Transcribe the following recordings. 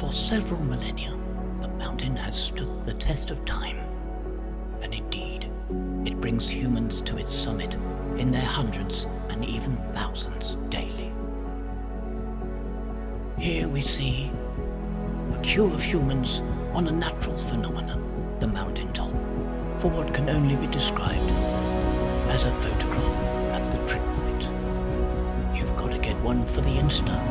For several millennia, the mountain has stood the test of time. And indeed, it brings humans to its summit in their hundreds and even thousands daily. Here we see a queue of humans on a natural phenomenon, the mountaintop, for what can only be described as a photograph at the trip point. You've got to get one for the Insta.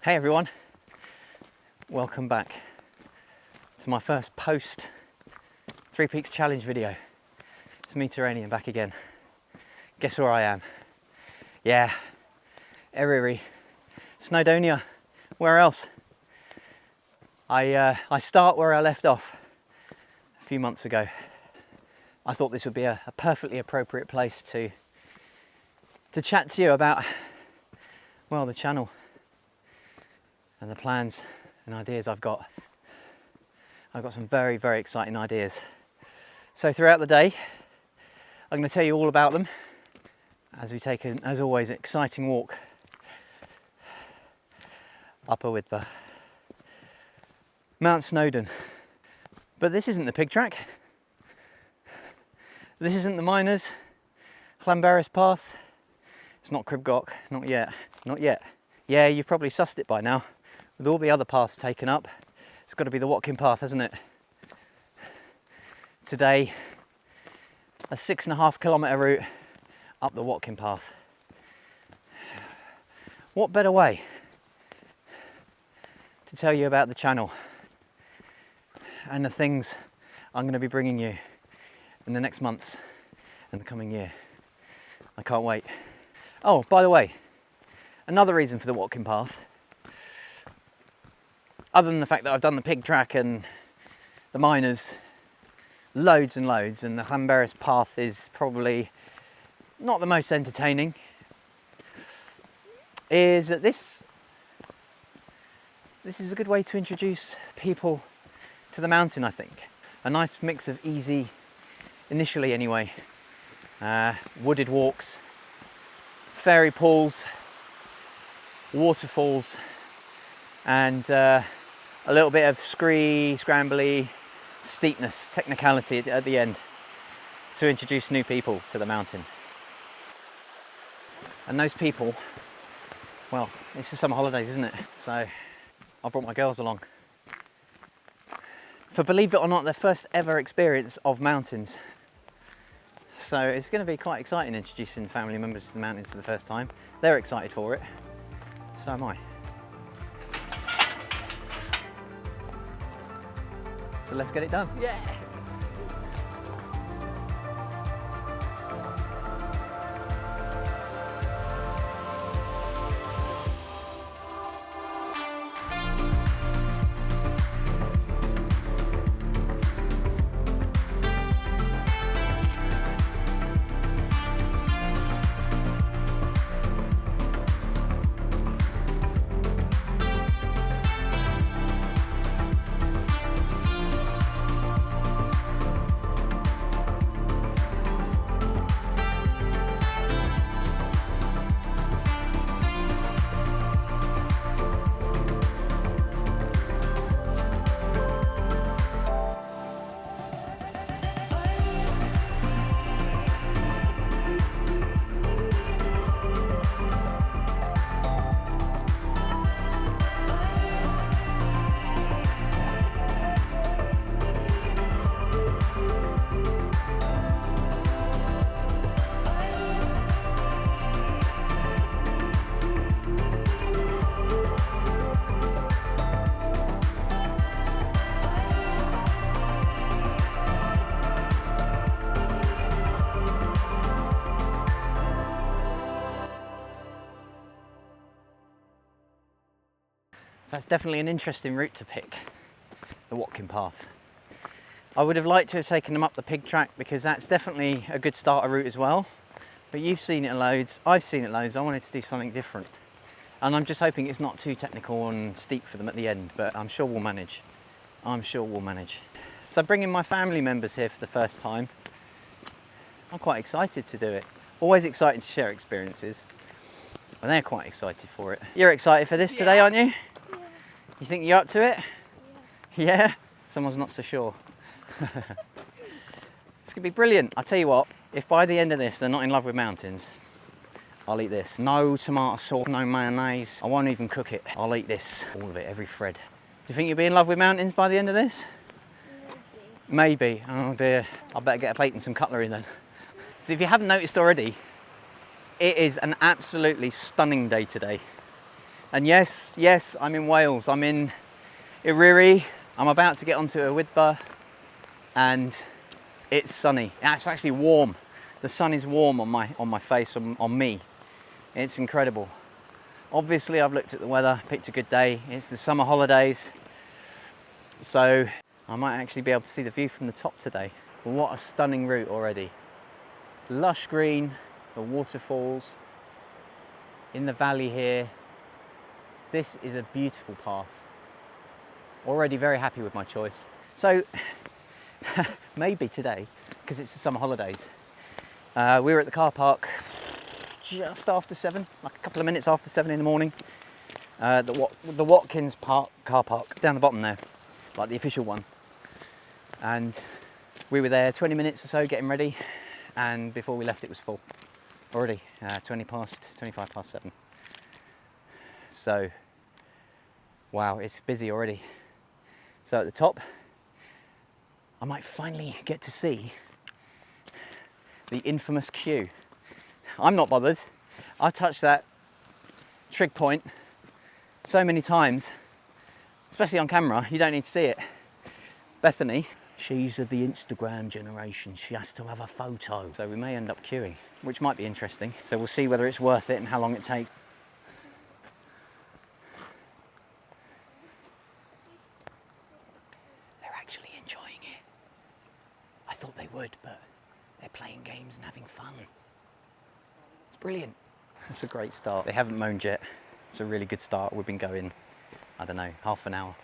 Hey everyone, welcome back to my first post Three Peaks Challenge video. It's me, Terranian, back again. Guess where I am? Yeah, Eryri, Snowdonia, where else? I start where I left off a few months ago. I thought this would be a perfectly appropriate place to chat to you about, well, the channel and the plans and ideas I've got. I've got some very, very exciting ideas. So throughout the day, I'm going to tell you all about them as we take, as always, an exciting walk up a Wyddfa. Mt Snowdon. But this isn't the pig track. This isn't the miners' Llanberis path. It's not Cribgoch, not yet, not yet. Yeah, you've probably sussed it by now. With all the other paths taken up, it's got to be the Watkin path, hasn't it? Today, a 6.5 kilometre route up the Watkin path. What better way to tell you about the channel and the things I'm going to be bringing you in the next months and the coming year. I can't wait. Oh, by the way, another reason for the Watkin path, other than the fact that I've done the pig track and the miners loads and loads, and the Llanberis path is probably not the most entertaining, is that this is a good way to introduce people to the mountain, I think. A nice mix of easy, initially anyway, wooded walks, fairy pools, waterfalls, and a little bit of scrambly steepness, technicality at the end to introduce new people to the mountain. And those people, well, it's the summer holidays, isn't it? So I brought my girls along for, believe it or not, their first ever experience of mountains. So it's going to be quite exciting introducing family members to the mountains for the first time. They're excited for it, so am I. So let's get it done. Yeah. So that's definitely an interesting route to pick, the Watkin path. I would have liked to have taken them up the pig track because that's definitely a good starter route as well. But you've seen it loads, I've seen it loads, I wanted to do something different. And I'm just hoping it's not too technical and steep for them at the end, but I'm sure we'll manage. I'm sure we'll manage. So bringing my family members here for the first time, I'm quite excited to do it. Always excited to share experiences, and they're quite excited for it. You're excited for this today, aren't you? Yeah. You think you're up to it? Yeah? Someone's not so sure. It's gonna be brilliant. I'll tell you what, if by the end of this they're not in love with mountains, I'll eat this. No tomato sauce, no mayonnaise. I won't even cook it. I'll eat this, all of it, every thread. Do you think you'll be in love with mountains by the end of this? Yes. Maybe. Oh dear. I better get a plate and some cutlery then. So if you haven't noticed already, it is an absolutely stunning day today. And yes, I'm in Wales. I'm in Eryri. I'm about to get onto a Wyddfa, and it's sunny. It's actually warm. The sun is warm on my face, on me. It's incredible. Obviously, I've looked at the weather, picked a good day. It's the summer holidays, so I might actually be able to see the view from the top today. What a stunning route already. Lush green, the waterfalls in the valley here. This is a beautiful path. Already very happy with my choice. So maybe today, because it's the summer holidays, we were at the car park just after 7, like a couple of minutes after 7 in the morning. The Watkins car park down the bottom there, like the official one. And we were there 20 minutes or so getting ready, and before we left it was full already, 25 past 7. So, wow, it's busy already. So at the top, I might finally get to see the infamous queue. I'm not bothered. I've touched that trig point so many times, especially on camera, you don't need to see it. Bethany, she's of the Instagram generation. She has to have a photo. So we may end up queuing, which might be interesting. So we'll see whether it's worth it and how long it takes. They're actually enjoying it. I thought they would, but they're playing games and having fun. It's brilliant. That's a great start. They haven't moaned yet. It's a really good start. We've been going, I don't know, half an hour.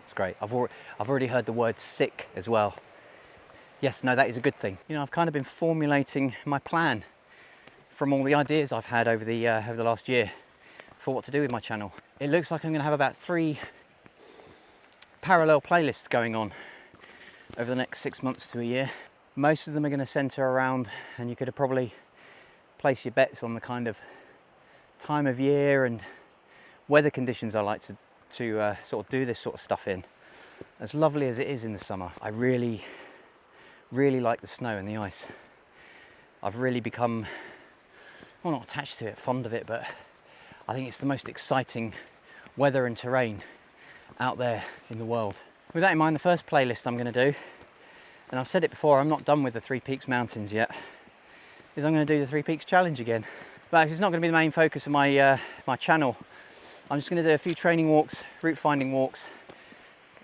It's great. I've already heard the word sick as well. Yes, no, that is a good thing. You know, I've kind of been formulating my plan from all the ideas I've had over the last year for what to do with my channel. It looks like I'm going to have about 3 parallel playlists going on over the next 6 months to a year. Most of them are going to centre around, and you could have probably place your bets on the kind of time of year and weather conditions I like to sort of do this sort of stuff in. As lovely as it is in the summer, I really like the snow and the ice. I've really become, well, not attached to it, fond of it, but I think it's the most exciting weather and terrain out there in the world. With that in mind, the first playlist I'm going to do, and I've said it before, I'm not done with the Three Peaks Mountains yet, is I'm going to do the Three Peaks Challenge again. But it's not going to be the main focus of my my channel. I'm just going to do a few training walks, route finding walks,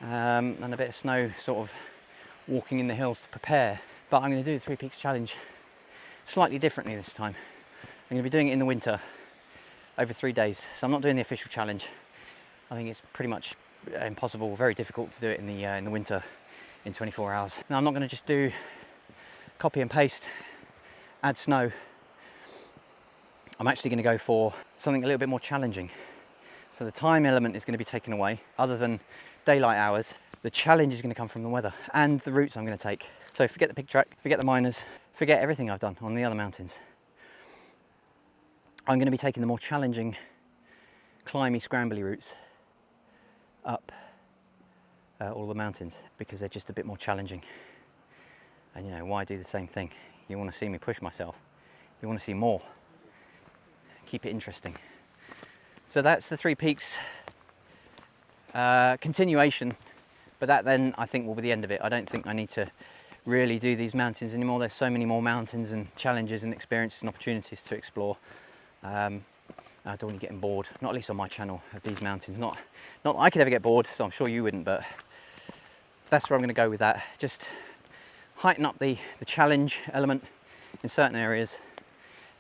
and a bit of snow sort of walking in the hills to prepare. But I'm going to do the Three Peaks Challenge slightly differently this time. I'm going to be doing it in the winter over 3 days. So I'm not doing the official challenge. I think it's pretty much impossible, very difficult to do it in the winter in 24 hours. Now I'm not going to just do copy and paste, add snow. I'm actually going to go for something a little bit more challenging. So the time element is going to be taken away. Other than daylight hours, the challenge is going to come from the weather and the routes I'm going to take. So forget the pig track, forget the miners, forget everything I've done on the other mountains. I'm going to be taking the more challenging, climby, scrambly routes up all the mountains because they're just a bit more challenging. And you know, why do the same thing? You want to see me push myself. You want to see more. Keep it interesting. So that's the Three Peaks continuation, but that then I think will be the end of it. I don't think I need to really do these mountains anymore. There's so many more mountains and challenges and experiences and opportunities to explore. I don't want you getting bored, not at least on my channel, of these mountains. Not that I could ever get bored, so I'm sure you wouldn't, but that's where I'm going to go with that. Just heighten up the challenge element in certain areas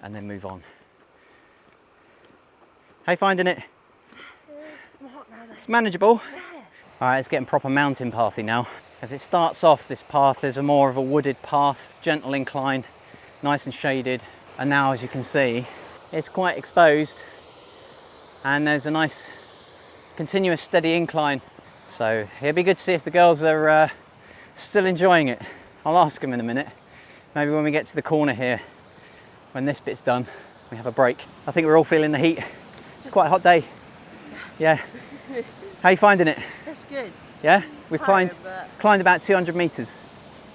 and then move on. How you finding it? It's manageable. All right, it's getting proper mountain pathy now. As it starts off, this path, there's a more of a wooded path, gentle incline, nice and shaded. And now, as you can see, it's quite exposed and there's a nice continuous steady incline. So it'd be good to see if the girls are still enjoying it. I'll ask them in a minute. Maybe when we get to the corner here, when this bit's done, we have a break. I think we're all feeling the heat. It's quite a hot day. Yeah. How are you finding it? It's good. Yeah? We've Tired, climbed about 200 metres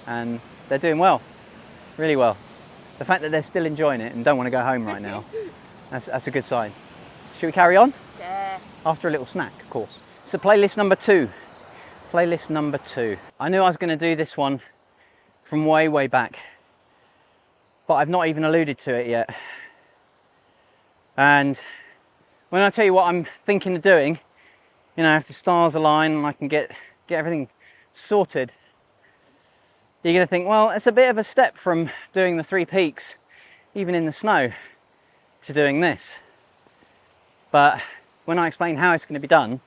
and they're doing well, really well. The fact that they're still enjoying it and don't want to go home right now, that's a good sign. Should we carry on? Yeah. After a little snack, of course. So playlist number 2. Playlist number 2. I knew I was going to do this one from way, way back, but I've not even alluded to it yet. And when I tell you what I'm thinking of doing, you know, if the stars align and I can get everything sorted, you're going to think, well, it's a bit of a step from doing the 3 peaks, even in the snow, to doing this. But when I explain how it's going to be done,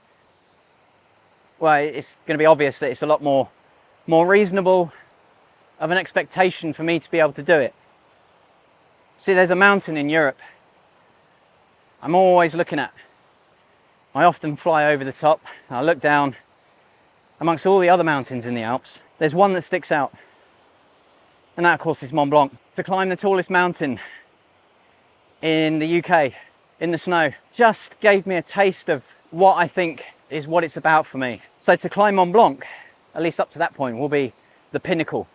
well, it's going to be obvious that it's a lot more reasonable of an expectation for me to be able to do it. See, there's a mountain in Europe I'm always looking at. I often fly over the top, and I look down amongst all the other mountains in the Alps. There's one that sticks out, and that of course is Mont Blanc. To climb the tallest mountain in the UK, in the snow, just gave me a taste of what I think is what it's about for me. So to climb Mont Blanc, at least up to that point, will be the pinnacle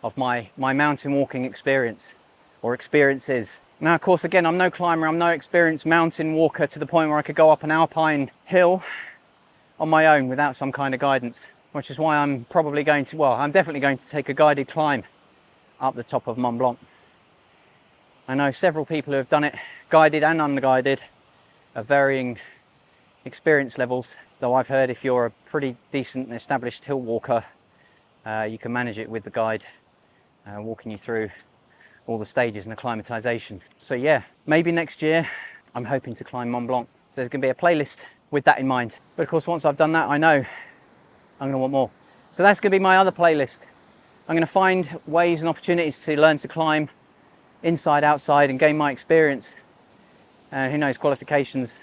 of my mountain walking experience, or experiences. Now, of course, again, I'm no climber, I'm no experienced mountain walker to the point where I could go up an alpine hill on my own without some kind of guidance, which is why I'm probably going to, well, I'm definitely going to take a guided climb up the top of Mont Blanc. I know several people who have done it, guided and unguided, of varying experience levels, though I've heard if you're a pretty decent established hill walker, you can manage it with the guide walking you through all the stages and acclimatization. So yeah, maybe next year I'm hoping to climb Mont Blanc. So there's going to be a playlist with that in mind. But of course, once I've done that, I know I'm going to want more. So that's going to be my other playlist. I'm going to find ways and opportunities to learn to climb inside, outside, and gain my experience. Who knows, qualifications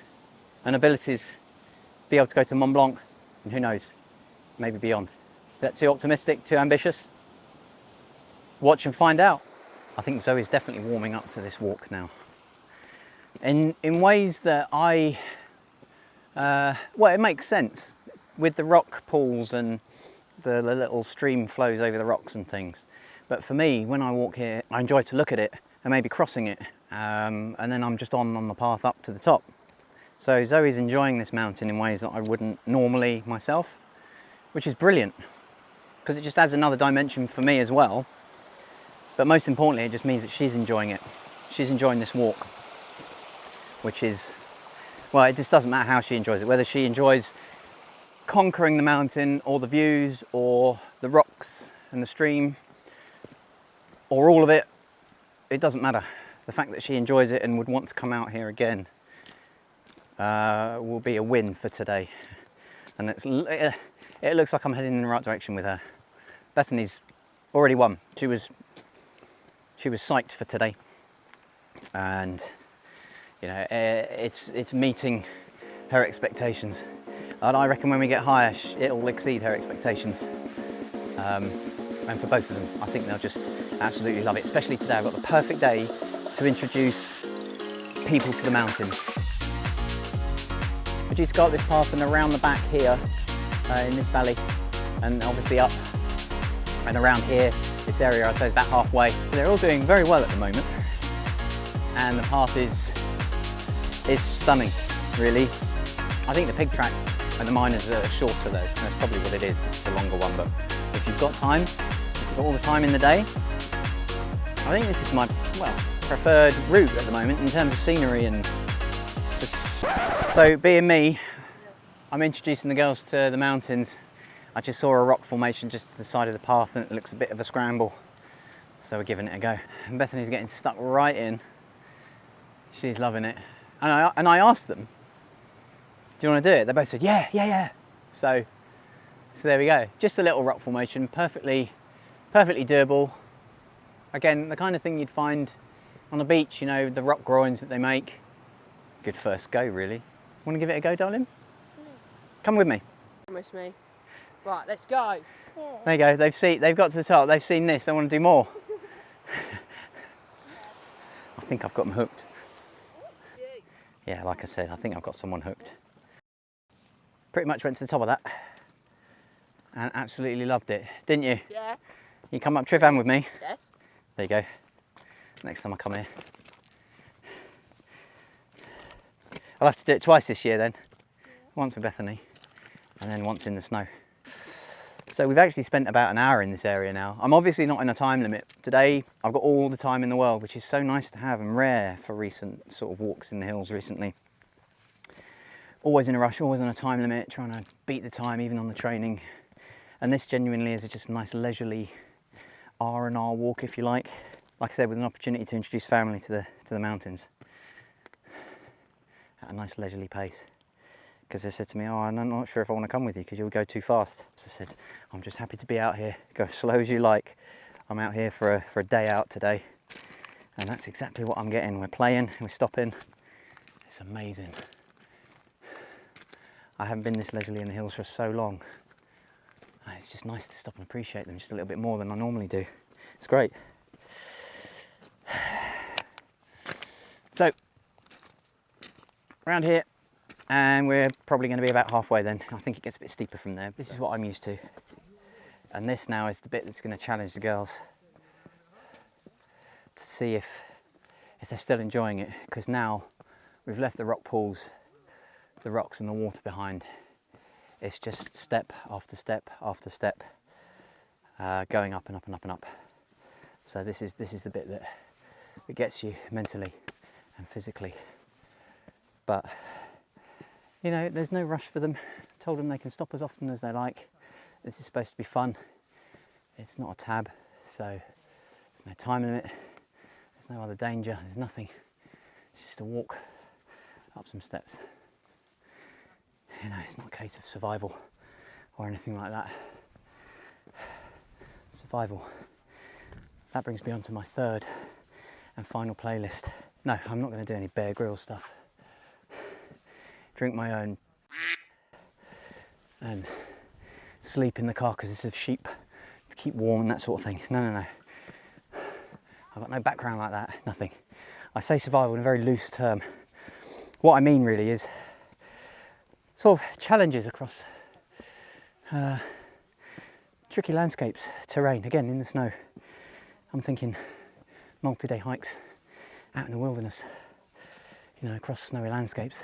and abilities to be able to go to Mont Blanc, and who knows, maybe beyond. Is that too optimistic, too ambitious? Watch and find out. I think Zoe's definitely warming up to this walk now. In ways that well, it makes sense with the rock pools and the little stream flows over the rocks and things. But for me, when I walk here, I enjoy to look at it and maybe crossing it. And then I'm just on the path up to the top. So Zoe's enjoying this mountain in ways that I wouldn't normally myself, which is brilliant because it just adds another dimension for me as well. But most importantly, it just means that she's enjoying it. She's enjoying this walk, which is, well, it just doesn't matter how she enjoys it, whether she enjoys conquering the mountain or the views or the rocks and the stream or all of it, it doesn't matter. The fact that she enjoys it and would want to come out here again will be a win for today. And it looks like I'm heading in the right direction with her. Bethany's already won. She was psyched for today, and you know, it's meeting her expectations, and I reckon when we get higher it'll exceed her expectations, and for both of them I think they'll just absolutely love it. Especially today, I've got the perfect day to introduce people to the mountains. We're due to go up this path and around the back here in this valley, and obviously up and around here. This area, I'd say, is about halfway. They're all doing very well at the moment, and the path is stunning, really. I think the pig track and the miners are shorter though. That's probably what it is. This is a longer one, but if you've got time, if you've got all the time in the day, I think this is my, well, preferred route at the moment in terms of scenery and So being me, I'm introducing the girls to the mountains. I just saw a rock formation just to the side of the path and it looks a bit of a scramble. So we're giving it a go. And Bethany's getting stuck right in. She's loving it. And I asked them, do you want to do it? They both said, yeah. So there we go. Just a little rock formation, perfectly doable. Again, the kind of thing you'd find on the beach, you know, the rock groins that they make. Good first go, really. Want to give it a go, darling? Come with me. Promise me. Right, let's go. There you go. They've got to the top. They've seen this. They want to do more. I think I've got them hooked. Yeah, like I said, I think I've got someone hooked. Pretty much went to the top of that and absolutely loved it, didn't you? Yeah. You come up Trivan with me? Yes. There you go. Next time I come here. I'll have to do it twice this year then. Once with Bethany and then once in the snow. So we've actually spent about an hour in this area now. I'm obviously not in a time limit. Today I've got all the time in the world, which is so nice to have and rare for recent sort of walks in the hills recently. Always in a rush, always on a time limit, trying to beat the time even on the training. And this genuinely is just a nice leisurely R&R walk, if you like. Like I said, with an opportunity to introduce family to the mountains at a nice leisurely pace. Because they said to me, oh, I'm not sure if I want to come with you because you'll go too fast. So I said, I'm just happy to be out here. Go as slow as you like. I'm out here for a day out today. And that's exactly what I'm getting. We're playing, we're stopping. It's amazing. I haven't been this leisurely in the hills for so long. And it's just nice to stop and appreciate them just a little bit more than I normally do. It's great. So, around here, and we're probably going to be about halfway then. I think it gets a bit steeper from there. This is what I'm used to. And this now is the bit that's going to challenge the girls to see if they're still enjoying it. Because now we've left the rock pools, the rocks and the water behind. It's just step after step after step, going up and up and up and up. So this is the bit that gets you mentally and physically. But you know, there's no rush for them. I told them they can stop as often as they like. This is supposed to be fun. It's not a tab, so there's no time limit. There's no other danger. There's nothing. It's just a walk up some steps. You know, it's not a case of survival or anything like that. Survival. That brings me on to my third and final playlist. No, I'm not going to do any Bear Grylls stuff. Drink my own and sleep in the carcasses of sheep to keep warm and that sort of thing. No. I've got no background like that, nothing. I say survival in a very loose term. What I mean really is sort of challenges across tricky landscapes, terrain, again in the snow. I'm thinking multi-day hikes out in the wilderness, you know, across snowy landscapes.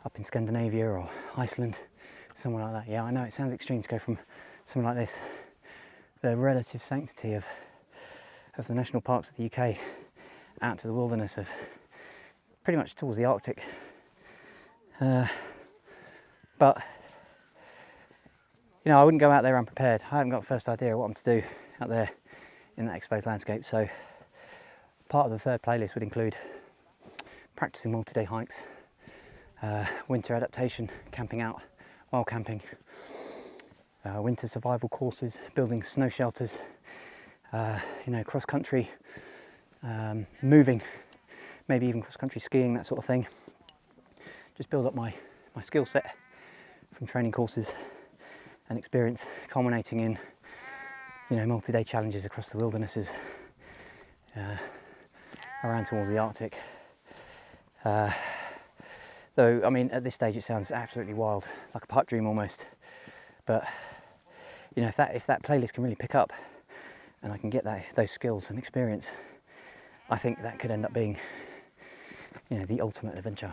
Up in Scandinavia or Iceland, somewhere like that. Yeah, I know it sounds extreme to go from something like this, the relative sanctity of the national parks of the UK, out to the wilderness of pretty much towards the Arctic. But you know, I wouldn't go out there unprepared. I haven't got the first idea of what I'm to do out there in that exposed landscape. So part of the third playlist would include practicing multi-day hikes, winter adaptation, camping out, wild camping, winter survival courses, building snow shelters, you know, cross country, moving, maybe even cross country skiing, that sort of thing. Just build up my skill set from training courses and experience, culminating in, you know, multi-day challenges across the wildernesses, around towards the Arctic. Though, I mean, at this stage it sounds absolutely wild, like a pipe dream almost. But, you know, if that playlist can really pick up and I can get those skills and experience, I think that could end up being, you know, the ultimate adventure.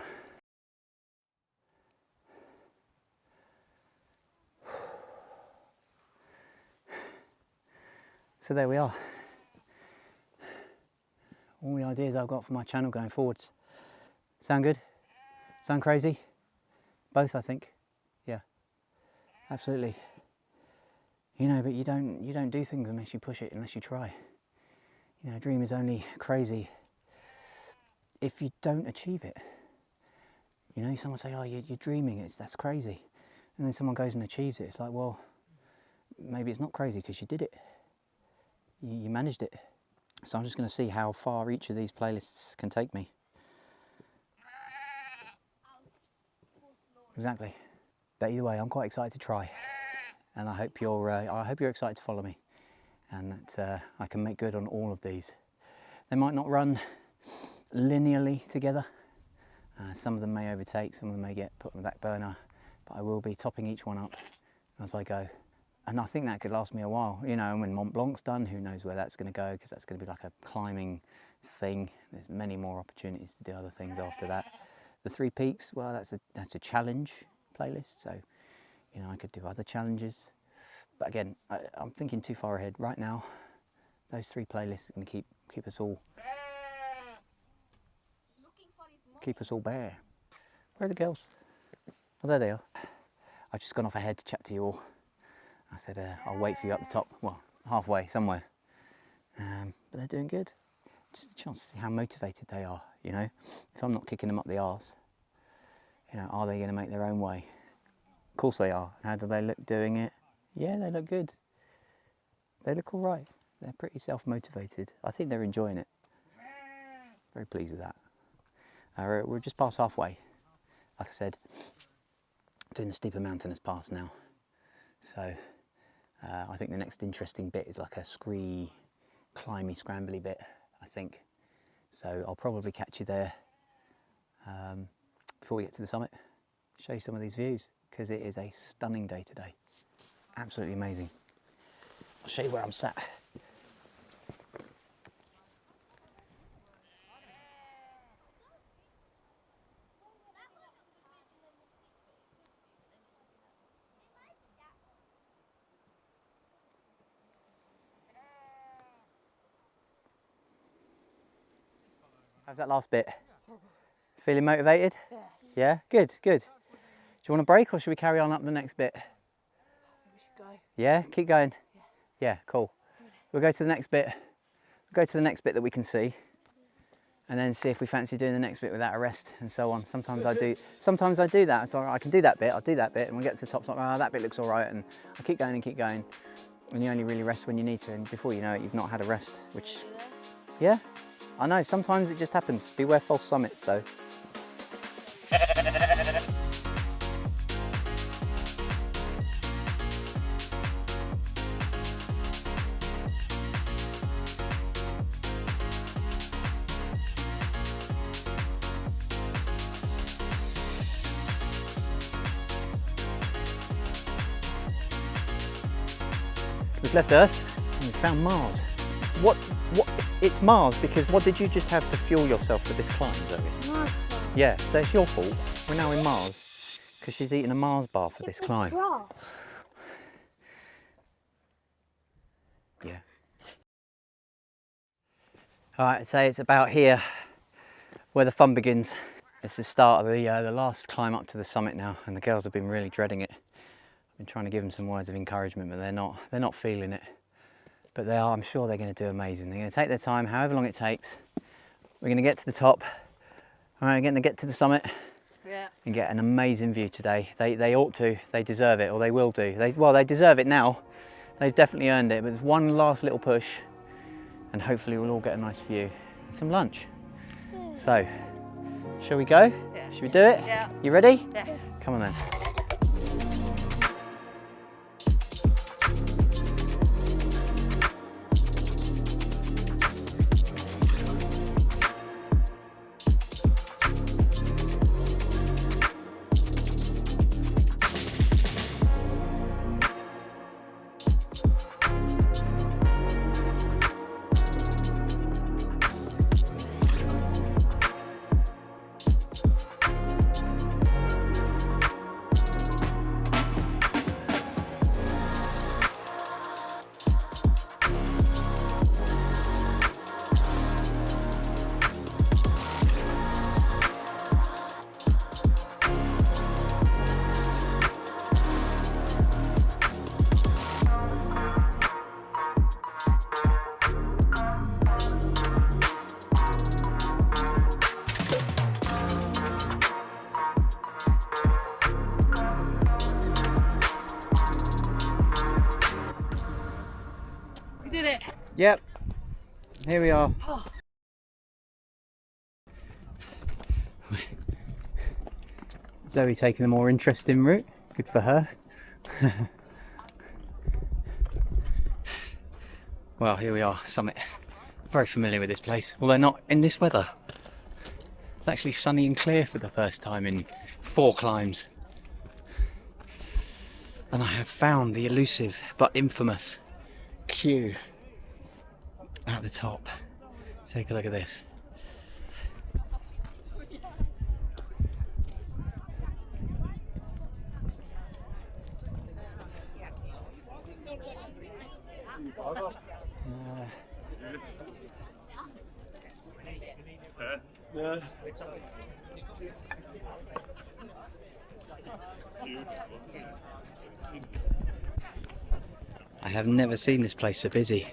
So there we are. All the ideas I've got for my channel going forwards. Sound good? Sound crazy? Both, I think. Yeah, absolutely. You know, but you don't do things unless you push it, unless you try. You know, a dream is only crazy if you don't achieve it. You know, someone say, oh, you're dreaming, that's crazy. And then someone goes and achieves it. It's like, well, maybe it's not crazy because you did it. You managed it. So I'm just going to see how far each of these playlists can take me. Exactly. But either way, I'm quite excited to try. And I hope you're excited to follow me. And that I can make good on all of these. They might not run linearly together. Some of them may overtake, some of them may get put on the back burner, but I will be topping each one up as I go. And I think that could last me a while. You know, and when Mont Blanc's done, who knows where that's going to go, because that's going to be like a climbing thing. There's many more opportunities to do other things after that. The Three Peaks, well, that's a challenge playlist, so you know, I could do other challenges. But again, I'm thinking too far ahead. Right now, those 3 playlists are going to keep us all bare. Where are the girls? Oh, there they are. I've just gone off ahead to chat to you all. I said I'll wait for you at the top, well, halfway somewhere. But they're doing good. Just a chance to see how motivated they are, you know. If I'm not kicking them up the arse, you know, are they going to make their own way? Of course they are. How do they look doing it? Yeah, they look good. They look all right. They're pretty self-motivated. I think they're enjoying it. Very pleased with that. We're just past halfway. Like I said, doing the steeper mountain has passed now. So I think the next interesting bit is like a climby, scrambly bit, I think. So I'll probably catch you there before we get to the summit. Show you some of these views, because it is a stunning day today. Absolutely amazing. I'll show you where I'm sat. How's that last bit? Feeling motivated? Yeah. Yeah? Good, good. Do you want a break or should we carry on up the next bit? I think we should go. Yeah? Keep going? Yeah, cool. We'll go to the next bit. We'll go to the next bit that we can see and then see if we fancy doing the next bit without a rest and so on. Sometimes I do that. So I can do that bit, I'll do that bit, and we'll get to the top, like, oh, that bit looks all right, and I'll keep going and keep going. And you only really rest when you need to, and before you know it, you've not had a rest, which, yeah, I know, sometimes it just happens. Beware false summits though. We've left Earth and we've found Mars. What, it's Mars because what did you just have to fuel yourself for this climb, Zoe? Mars. Yeah, so it's your fault. We're now in Mars because she's eating a Mars bar for this climb. Grass. Yeah. All right, so it's about here where the fun begins. It's the start of the last climb up to the summit now, and the girls have been really dreading it. I've been trying to give them some words of encouragement, but they're not feeling it. But they are, I'm sure they're going to do amazing. They're going to take their time, however long it takes. We're going to get to the top. All right, we're going to get to the summit. Yeah. And get an amazing view today. They ought to, they deserve it, or they will do. They deserve it now. They've definitely earned it, but there's one last little push and hopefully we'll all get a nice view and some lunch. So, shall we go? Yeah. Should we do it? Yeah. You ready? Yes. Come on then. Yep, here we are. Oh. Zoe taking the more interesting route. Good for her. Well, here we are, summit. Very familiar with this place, although not in this weather. It's actually sunny and clear for the first time in 4 climbs. And I have found the elusive but infamous queue at the top. Take a look at this. I have never seen this place so busy.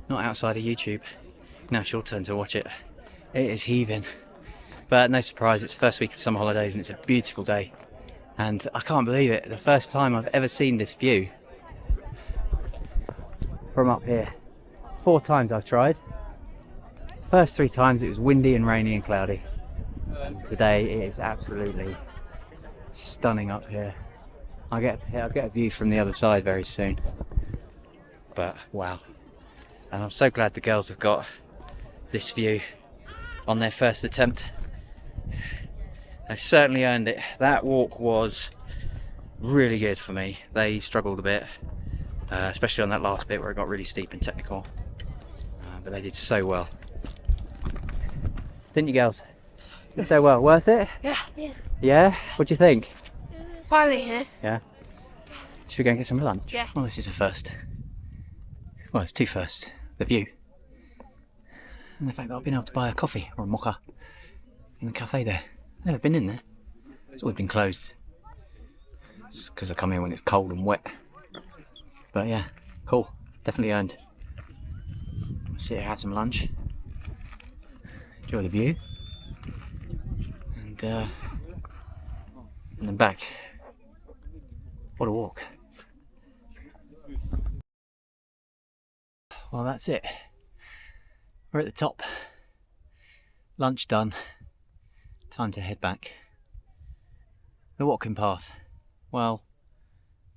Not outside of YouTube. Now it's your turn to watch it. It is heaving. But no surprise, it's the first week of summer holidays and it's a beautiful day. And I can't believe it, the first time I've ever seen this view from up here. 4 times I've tried. First 3 times it was windy and rainy and cloudy. And today it is absolutely stunning up here. I'll get a view from the other side very soon. But wow. And I'm so glad the girls have got this view on their first attempt. They've certainly earned it. That walk was really good for me. They struggled a bit, especially on that last bit where it got really steep and technical. But they did so well. Didn't you, girls? Did so well. Worth it? Yeah. Yeah? What do you think? Finally here. Yeah. Should we go and get some lunch? Yes. Well, this is a first. Well, it's 2 firsts. The view. And the fact that I've been able to buy a coffee or a mocha in the cafe there. I've never been in there. It's always been closed. It's because I come here when it's cold and wet. But yeah, cool. Definitely earned. I'll sit here, have some lunch. Enjoy the view. And then back. What a walk. Well, that's it. We're at the top. Lunch done. Time to head back. The Watkin path. Well,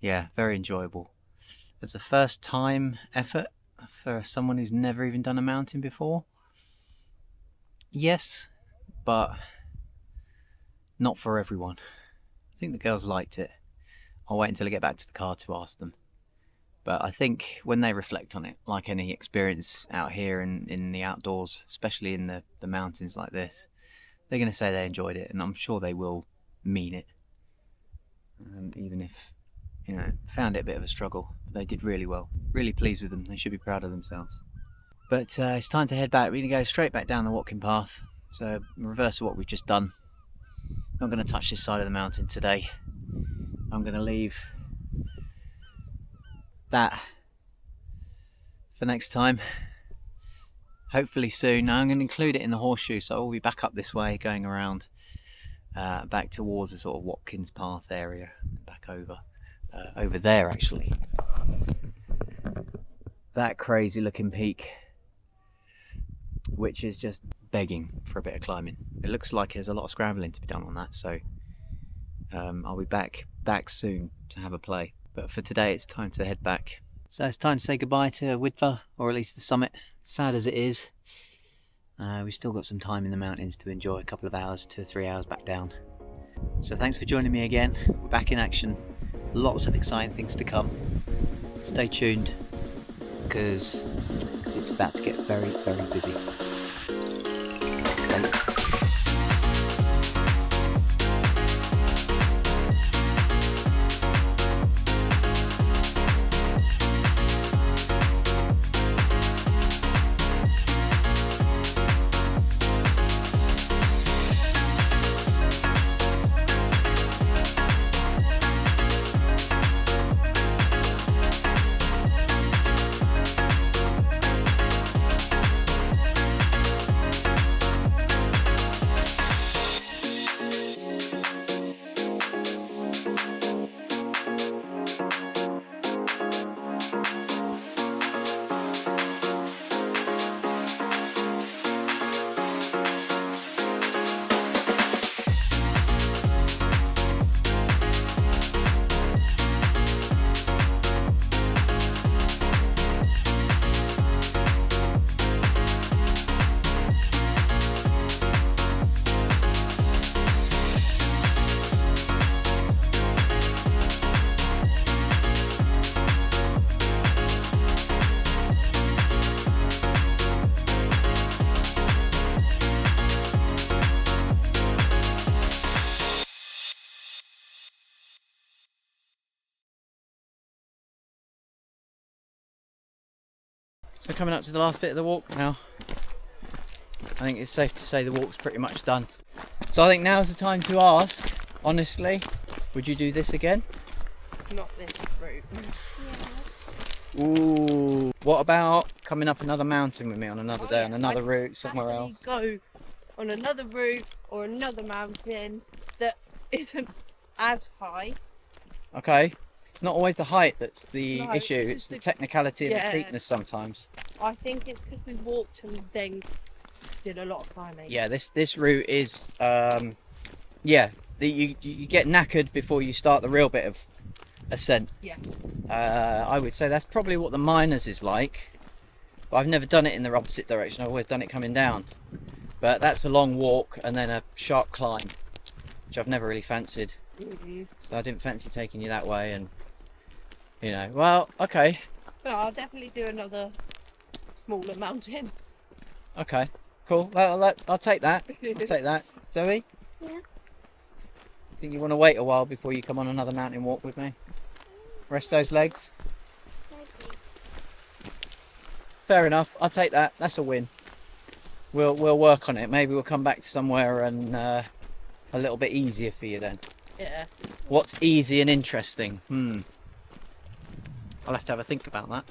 yeah, very enjoyable. It's a first time effort for someone who's never even done a mountain before. Yes, but not for everyone. I think the girls liked it. I'll wait until I get back to the car to ask them. But I think when they reflect on it, like any experience out here in the outdoors, especially in the mountains like this, they're going to say they enjoyed it, and I'm sure they will mean it. Even if, you know, found it a bit of a struggle, they did really well. Really pleased with them. They should be proud of themselves. But it's time to head back. We're going to go straight back down the Watkin path. So reverse of what we've just done. Not going to touch this side of the mountain today. I'm going to leave that for next time. Hopefully soon. Now I'm going to include it in the horseshoe, so we'll be back up this way, going around back towards the sort of Watkins path area, back over there actually. That crazy looking peak, which is just begging for a bit of climbing. It looks like there's a lot of scrambling to be done on that, so I'll be back soon to have a play. But for today it's time to head back. So it's time to say goodbye to Wyddfa, or at least the summit. Sad as it is, we've still got some time in the mountains to enjoy, a couple of hours, 2 or 3 hours back down. So thanks for joining me again. We're back in action. Lots of exciting things to come. Stay tuned, because it's about to get very, very busy. Bye. We're coming up to the last bit of the walk now. I think it's safe to say the walk's pretty much done. So I think now's the time to ask, honestly, would you do this again? Not this route. Ooh. What about coming up another mountain with me on another day, on another route, somewhere else? Go on another route or another mountain that isn't as high. Okay. It's not always the height that's the No, issue, it's it's just the the- technicality and the Yeah. steepness sometimes. I think it's because we walked and then did a lot of climbing. Yeah, this route is, you get knackered before you start the real bit of ascent. Yes. I would say that's probably what the miners is like, but I've never done it in the opposite direction. I've always done it coming down, but that's a long walk and then a sharp climb, which I've never really fancied. So I didn't fancy taking you that way, and you know, well, okay, But I'll definitely do another smaller mountain. okay, cool. I'll take that. I'll take that. Zoe? Yeah. Think you want to wait a while before you come on another mountain walk with me? Rest those legs. Fair enough. I'll take that. That's a win. We'll work on it. Maybe we'll come back to somewhere and a little bit easier for you then. Yeah. What's easy and interesting? I'll have to have a think about that.